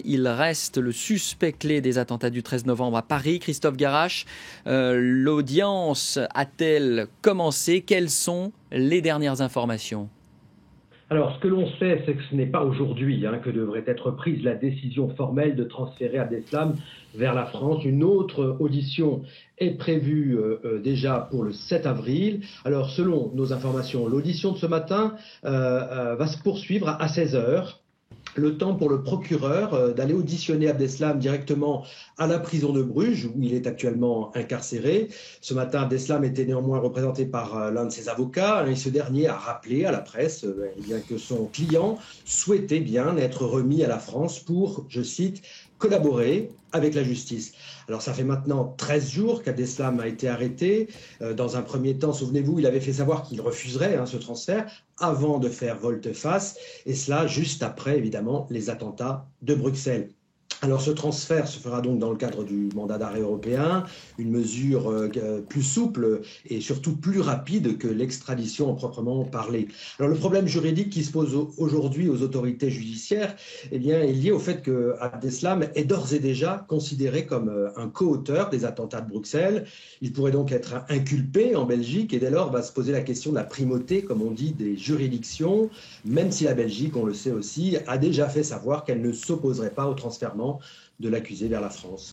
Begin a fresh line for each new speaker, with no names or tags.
Il reste le suspect clé des attentats du 13 novembre à Paris. Christophe Garrache, l'audience a-t-elle commencé? Quelles sont les dernières informations?
Alors, ce que l'on sait, c'est que ce n'est pas aujourd'hui que devrait être prise la décision formelle de transférer Abdeslam vers la France. Une autre audition est prévue déjà pour le 7 avril. Alors, selon nos informations, l'audition de ce matin va se poursuivre à 16 heures. Le temps pour le procureur d'aller auditionner Abdeslam directement à la prison de Bruges, où il est actuellement incarcéré. Ce matin, Abdeslam était néanmoins représenté par l'un de ses avocats, et ce dernier a rappelé à la presse que son client souhaitait bien être remis à la France pour, je cite, collaborer avec la justice. Alors ça fait maintenant 13 jours qu'Abdeslam a été arrêté. Dans un premier temps, souvenez-vous, il avait fait savoir qu'il refuserait ce transfert avant de faire volte-face, et cela juste après, évidemment, les attentats de Bruxelles. Alors ce transfert se fera donc dans le cadre du mandat d'arrêt européen, une mesure plus souple et surtout plus rapide que l'extradition en proprement parler. Alors le problème juridique qui se pose aujourd'hui aux autorités judiciaires est lié au fait que Abdeslam est d'ores et déjà considéré comme un co-auteur des attentats de Bruxelles. Il pourrait donc être inculpé en Belgique et dès lors va se poser la question de la primauté, comme on dit, des juridictions, même si la Belgique, on le sait aussi, a déjà fait savoir qu'elle ne s'opposerait pas au transfèrement de l'accusé vers la France.